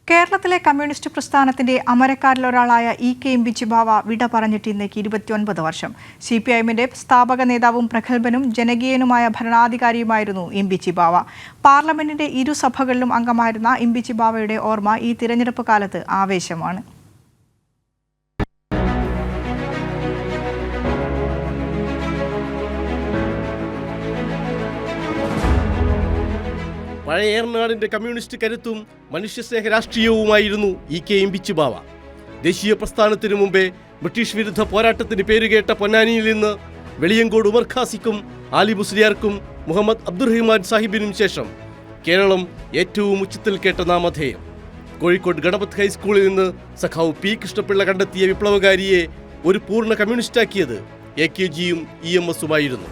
കേരളത്തിലെ കമ്മ്യൂണിസ്റ്റ് പ്രസ്ഥാനത്തിന്റെ അമരക്കാരിലൊരാളായ ഇ.കെ. ഇമ്പിച്ചിബാവ വിട പറഞ്ഞിട്ട് ഇന്നേക്ക് 29 വർഷം. CPIഎമ്മിന്റെ സ്ഥാപക നേതാവും പ്രഗത്ഭനും ജനകീയനുമായ ഭരണാധികാരിയുമായിരുന്നു ഇമ്പിച്ചിബാവ. പാർലമെന്റിന്റെ ഇരുസഭകളിലും അംഗമായിരുന്ന ഇമ്പിച്ചിബാവയുടെ ഓർമ്മ ഈ തിരഞ്ഞെടുപ്പ് കാലത്ത് ആവേശമാണ്. പഴയ ഏറനാടിന്റെ കമ്മ്യൂണിസ്റ്റ് കരുത്തും മനുഷ്യസ്നേഹ രാഷ്ട്രീയവുമായിരുന്നു ഇ.കെ. ഇമ്പിച്ചിബാവ. ദേശീയ പ്രസ്ഥാനത്തിനു മുമ്പേ ബ്രിട്ടീഷ് വിരുദ്ധ പോരാട്ടത്തിന് പേരുകേട്ട പൊന്നാനിയിൽ നിന്ന് വെളിയങ്കോട് ഉമർ ഖാസിക്കും ആലി മുസ്ലിയാർക്കും മുഹമ്മദ് അബ്ദുറഹിമാൻ സാഹിബിനും ശേഷം കേരളം ഏറ്റവും ഉച്ചത്തിൽ കേട്ട നാമധേയം. കോഴിക്കോട് ഗണപത് ഹൈസ്കൂളിൽ നിന്ന് സഖാവ് പി കൃഷ്ണപിള്ള കണ്ടെത്തിയ വിപ്ലവകാരിയെ ഒരു പൂർണ്ണ കമ്മ്യൂണിസ്റ്റാക്കിയത് AKGയും EMSുമായിരുന്നു.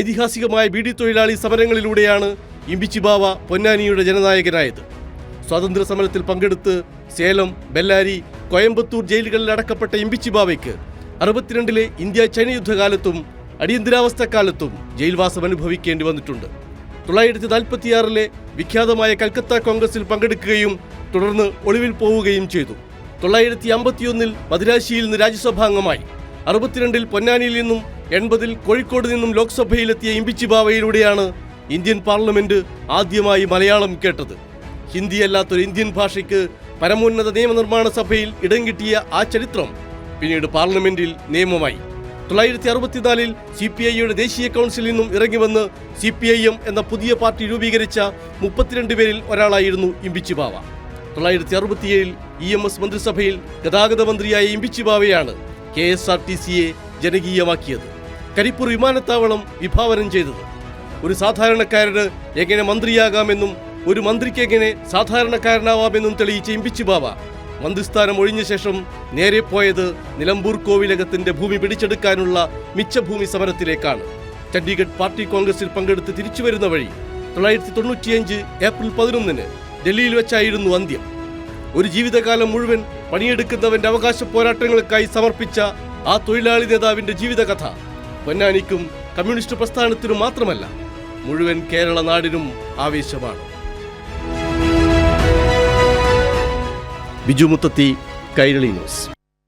ഐതിഹാസികമായ ബീഡി തൊഴിലാളി സമരങ്ങളിലൂടെയാണ് ഇമ്പിച്ചിബാവ പൊന്നാനിയുടെ ജനനായകനായത്. സ്വാതന്ത്ര്യ സമരത്തിൽ പങ്കെടുത്ത് സേലം, ബെല്ലാരി, കോയമ്പത്തൂർ ജയിലുകളിൽ അടക്കപ്പെട്ട ഇമ്പിച്ചിബാവയ്ക്ക് 62-ലെ ഇന്ത്യ ചൈന യുദ്ധകാലത്തും അടിയന്തരാവസ്ഥക്കാലത്തും ജയിൽവാസം അനുഭവിക്കേണ്ടി വന്നിട്ടുണ്ട്. 1946-ലെ വിഖ്യാതമായ കൽക്കത്ത കോൺഗ്രസിൽ പങ്കെടുക്കുകയും തുടർന്ന് ഒളിവിൽ പോവുകയും ചെയ്തു. 1951-ൽ മദിരാശിയിൽ നിന്ന് രാജ്യസഭാംഗമായി. 62-ൽ പൊന്നാനിയിൽ നിന്നും 80-ൽ കോഴിക്കോട് നിന്നും ലോക്സഭയിലെത്തിയ ഇമ്പിച്ചിബാവയിലൂടെയാണ് ഇന്ത്യൻ പാർലമെന്റ് ആദ്യമായി മലയാളം കേട്ടത്. ഹിന്ദിയല്ലാത്തൊരു ഇന്ത്യൻ ഭാഷയ്ക്ക് പരമോന്നത നിയമനിർമ്മാണ സഭയിൽ ഇടം കിട്ടിയ ആ ചരിത്രം പിന്നീട് പാർലമെന്റിൽ നിയമമായി. 1964-ൽ CPIയുടെ ദേശീയ കൗൺസിലിൽ നിന്നും ഇറങ്ങിവന്ന് CPIM എന്ന പുതിയ പാർട്ടി രൂപീകരിച്ച 32 പേരിൽ ഒരാളായിരുന്നു ഇമ്പിച്ചിബാവ. 1967-ൽ EMS മന്ത്രിസഭയിൽ ഗതാഗത മന്ത്രിയായ ഇമ്പിച്ചിബാവയാണ് KSRTCയെ ജനകീയമാക്കിയത്. കരിപ്പൂർ വിമാനത്താവളം വിഭാവനം ചെയ്തത്. ഒരു സാധാരണക്കാരന് എങ്ങനെ മന്ത്രിയാകാമെന്നും ഒരു മന്ത്രിക്ക് എങ്ങനെ സാധാരണക്കാരനാവാമെന്നും തെളിയിച്ച ഇമ്പിച്ചിബാവ മന്ത്രിസ്ഥാനം ഒഴിഞ്ഞ ശേഷം നേരെ പോയത് നിലമ്പൂർ കോവിലകത്തിന്റെ ഭൂമി പിടിച്ചെടുക്കാനുള്ള മിച്ചഭൂമി സമരത്തിലേക്കാണ്. ചണ്ഡീഗഡ് പാർട്ടി കോൺഗ്രസിൽ പങ്കെടുത്ത് തിരിച്ചുവരുന്ന വഴി 1995 ഏപ്രിൽ 11-ന് ഡൽഹിയിൽ വെച്ചായിരുന്നു അന്ത്യം. ഒരു ജീവിതകാലം മുഴുവൻ പണിയെടുക്കുന്നവന്റെ അവകാശ പോരാട്ടങ്ങൾക്കായി സമർപ്പിച്ച ആ തൊഴിലാളി നേതാവിന്റെ ജീവിതകഥ പൊന്നാനിക്കും കമ്മ്യൂണിസ്റ്റ് പ്രസ്ഥാനത്തിനും മാത്രമല്ല, മുഴുവൻ കേരള നാടിനും ആവേശമാണ്. ബിജു മുത്തത്തി, കൈരളി ന്യൂസ്.